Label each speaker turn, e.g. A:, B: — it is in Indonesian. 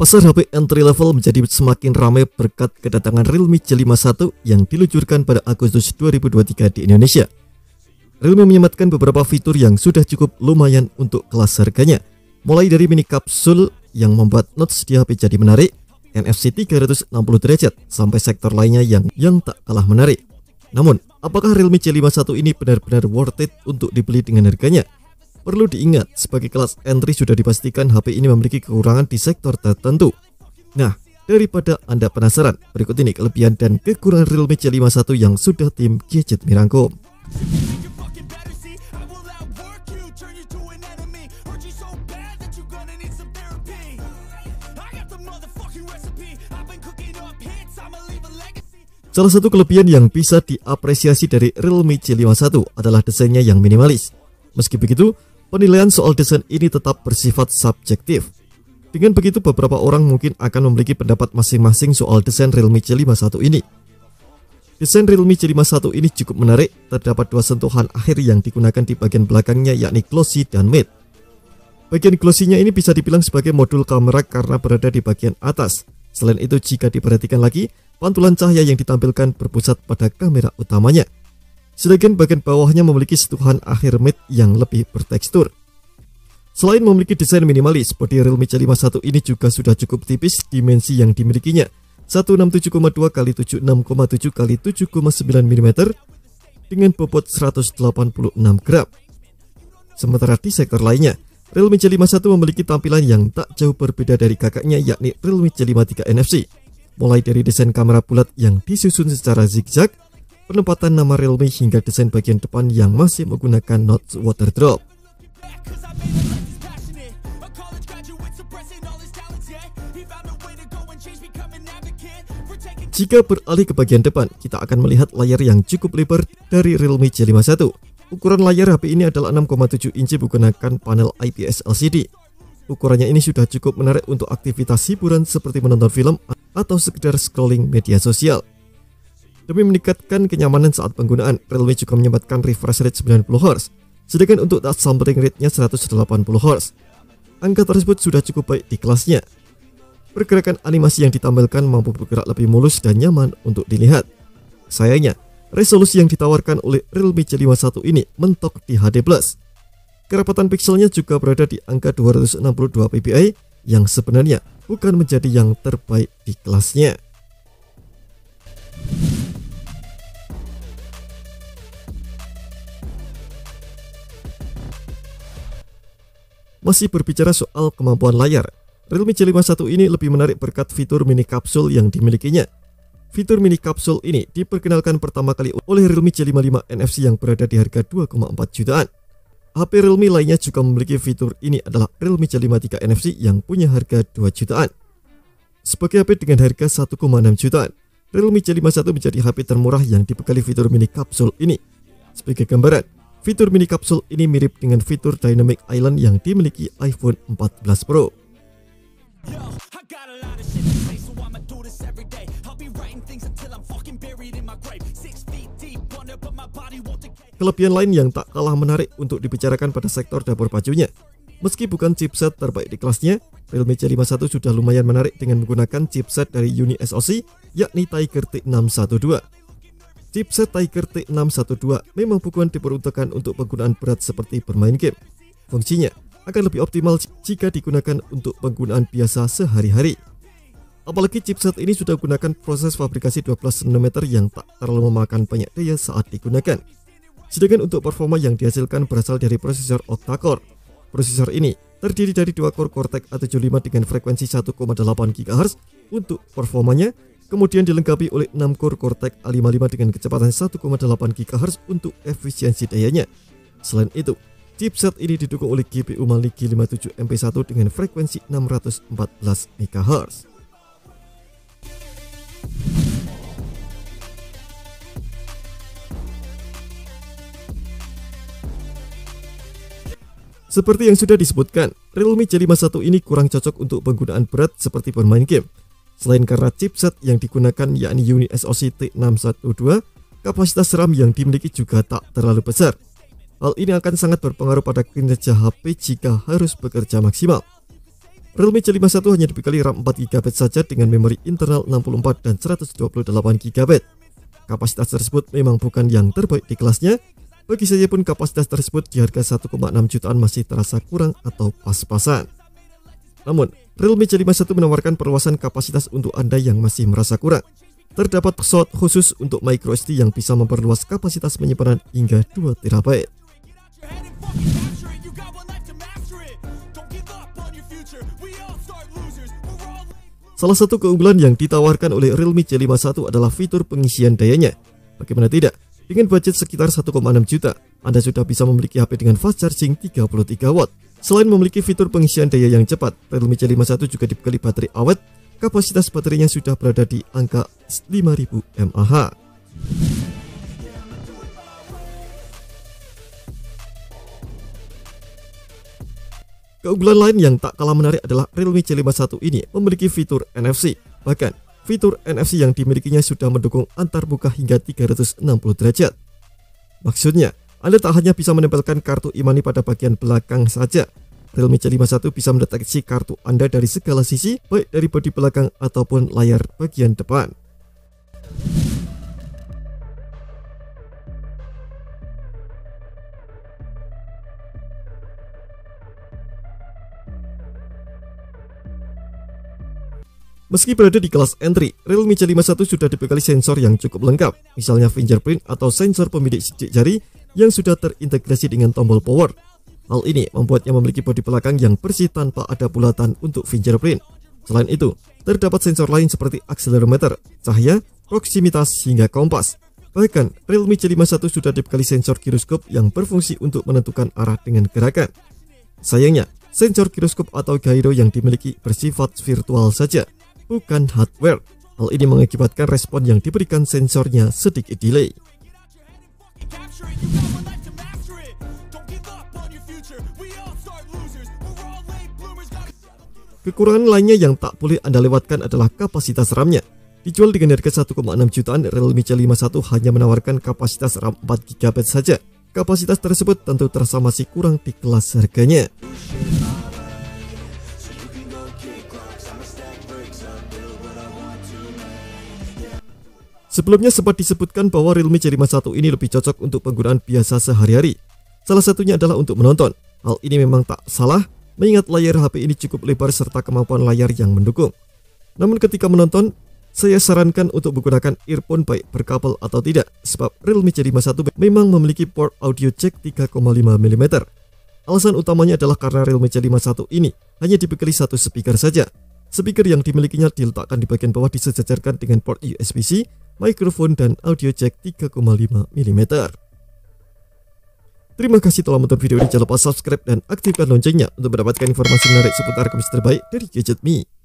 A: Pasar HP entry level menjadi semakin ramai berkat kedatangan Realme C51 yang diluncurkan pada Agustus 2023 di Indonesia. Realme menyematkan beberapa fitur yang sudah cukup lumayan untuk kelas harganya, mulai dari mini kapsul yang membuat notes di HP jadi menarik, NFC 360 derajat, sampai sektor lainnya yang tak kalah menarik. Namun, apakah Realme C51 ini benar-benar worth it untuk dibeli dengan harganya? Perlu diingat, sebagai kelas entry sudah dipastikan HP ini memiliki kekurangan di sektor tertentu. Nah, daripada Anda penasaran, berikut ini kelebihan dan kekurangan Realme C51 yang sudah tim Gadget merangkum. Salah satu kelebihan yang bisa diapresiasi dari Realme C51 adalah desainnya yang minimalis. Meski begitu, penilaian soal desain ini tetap bersifat subjektif. Dengan begitu, beberapa orang mungkin akan memiliki pendapat masing-masing soal desain Realme C51 ini. Desain Realme C51 ini cukup menarik, terdapat dua sentuhan akhir yang digunakan di bagian belakangnya, yakni glossy dan matte. Bagian glossy-nya ini bisa dibilang sebagai modul kamera karena berada di bagian atas. Selain itu, jika diperhatikan lagi, pantulan cahaya yang ditampilkan berpusat pada kamera utamanya. Sedangkan bagian bawahnya memiliki sentuhan akhir matte yang lebih bertekstur. Selain memiliki desain minimalis, bodi Realme C51 ini juga sudah cukup tipis. Dimensi yang dimilikinya 167,2 x 76,7 x 7,9 mm dengan bobot 186 gram. Sementara di sektor lainnya, Realme C51 memiliki tampilan yang tak jauh berbeda dari kakaknya, yakni Realme C53 NFC. Mulai dari desain kamera bulat yang disusun secara zigzag, penempatan nama Realme hingga desain bagian depan yang masih menggunakan notch water drop. Jika beralih ke bagian depan, kita akan melihat layar yang cukup lebar dari Realme C51. Ukuran layar HP ini adalah 6,7 inci menggunakan panel IPS LCD. Ukurannya ini sudah cukup menarik untuk aktivitas hiburan seperti menonton film atau sekedar scrolling media sosial. Demi meningkatkan kenyamanan saat penggunaan, Realme juga menyematkan refresh rate 90Hz, sedangkan untuk touch sampling rate-nya 180Hz. Angka tersebut sudah cukup baik di kelasnya. Pergerakan animasi yang ditampilkan mampu bergerak lebih mulus dan nyaman untuk dilihat. Sayangnya, resolusi yang ditawarkan oleh Realme C51 ini mentok di HD+. Kerapatan pikselnya juga berada di angka 262 ppi, yang sebenarnya bukan menjadi yang terbaik di kelasnya. Masih berbicara soal kemampuan layar, Realme C51 ini lebih menarik berkat fitur mini kapsul yang dimilikinya. Fitur mini kapsul ini diperkenalkan pertama kali oleh Realme C55 NFC yang berada di harga 2,4 jutaan. HP Realme lainnya juga memiliki fitur ini adalah Realme C53 NFC yang punya harga 2 jutaan. Sebagai HP dengan harga 1,6 jutaan, Realme C51 menjadi HP termurah yang dibekali fitur mini kapsul ini. Sebagai gambaran, fitur mini kapsul ini mirip dengan fitur Dynamic Island yang dimiliki iPhone 14 Pro. Kelebihan lain yang tak kalah menarik untuk dibicarakan pada sektor dapur bajunya. Meski bukan chipset terbaik di kelasnya, Realme C51 sudah lumayan menarik dengan menggunakan chipset dari Uni SoC, yakni Tiger T612. Chipset Tiger T612 memang bukan diperuntukkan untuk penggunaan berat seperti bermain game. Fungsinya akan lebih optimal jika digunakan untuk penggunaan biasa sehari-hari. Apalagi chipset ini sudah menggunakan proses fabrikasi 12 nm yang tak terlalu memakan banyak daya saat digunakan. Sedangkan untuk performa yang dihasilkan berasal dari prosesor octa-core. Prosesor ini terdiri dari 2 core Cortex A75 dengan frekuensi 1,8 GHz untuk performanya, kemudian dilengkapi oleh 6 core Cortex A55 dengan kecepatan 1,8 GHz untuk efisiensi dayanya. Selain itu, chipset ini didukung oleh GPU Mali G57 MP1 dengan frekuensi 614 MHz. Seperti yang sudah disebutkan, Realme C51 ini kurang cocok untuk penggunaan berat seperti bermain game. Selain karena chipset yang digunakan yakni Uni SoC T612, kapasitas RAM yang dimiliki juga tak terlalu besar. Hal ini akan sangat berpengaruh pada kinerja HP jika harus bekerja maksimal. Realme C51 hanya dibekali RAM 4GB saja dengan memori internal 64 dan 128GB. Kapasitas tersebut memang bukan yang terbaik di kelasnya. Bagi saya pun kapasitas tersebut di harga 1,6 jutaan masih terasa kurang atau pas-pasan. Namun, Realme C51 menawarkan perluasan kapasitas untuk Anda yang masih merasa kurang. Terdapat slot khusus untuk microSD yang bisa memperluas kapasitas penyimpanan hingga 2TB. Salah satu keunggulan yang ditawarkan oleh Realme C51 adalah fitur pengisian dayanya. Bagaimana tidak? Dengan budget sekitar 1,6 juta, Anda sudah bisa memiliki HP dengan fast charging 33 watt. Selain memiliki fitur pengisian daya yang cepat, Realme C51 juga dibekali baterai awet. Kapasitas baterainya sudah berada di angka 5000 mAh. Keunggulan lain yang tak kalah menarik adalah Realme C51 ini memiliki fitur NFC. Bahkan, fitur NFC yang dimilikinya sudah mendukung antarmuka hingga 360 derajat. Maksudnya, Anda tak hanya bisa menempelkan kartu e-money pada bagian belakang saja. Realme C51 bisa mendeteksi kartu Anda dari segala sisi, baik dari bodi belakang ataupun layar bagian depan. Meski berada di kelas entry, Realme C51 sudah dibekali sensor yang cukup lengkap, misalnya fingerprint atau sensor pembidik sidik jari yang sudah terintegrasi dengan tombol power. Hal ini membuatnya memiliki bodi belakang yang bersih tanpa ada bulatan untuk fingerprint. Selain itu, terdapat sensor lain seperti akselerometer, cahaya, proksimitas, hingga kompas. Bahkan, Realme C51 sudah dibekali sensor giroskop yang berfungsi untuk menentukan arah dengan gerakan. Sayangnya, sensor giroskop atau gyro yang dimiliki bersifat virtual saja, bukan hardware. Hal ini mengakibatkan respon yang diberikan sensornya sedikit delay. Kekurangan lainnya yang tak boleh Anda lewatkan adalah kapasitas RAM-nya. Dijual dengan harga 1,6 jutaan, Realme C51 hanya menawarkan kapasitas RAM 4GB saja. Kapasitas tersebut tentu terasa masih kurang di kelas harganya. Sebelumnya sempat disebutkan bahwa Realme C51 ini lebih cocok untuk penggunaan biasa sehari-hari. Salah satunya adalah untuk menonton. Hal ini memang tak salah, mengingat layar HP ini cukup lebar serta kemampuan layar yang mendukung. Namun ketika menonton, saya sarankan untuk menggunakan earphone baik berkabel atau tidak, sebab Realme C51 memang memiliki port audio jack 3,5 mm. Alasan utamanya adalah karena Realme C51 ini hanya dibekali satu speaker saja. Speaker yang dimilikinya diletakkan di bagian bawah disejajarkan dengan port USB-C, mikrofon, dan audio jack 3,5 mm. Terima kasih telah menonton video ini. Jangan lupa subscribe dan aktifkan loncengnya untuk mendapatkan informasi menarik seputar games terbaik dari Gadget Me.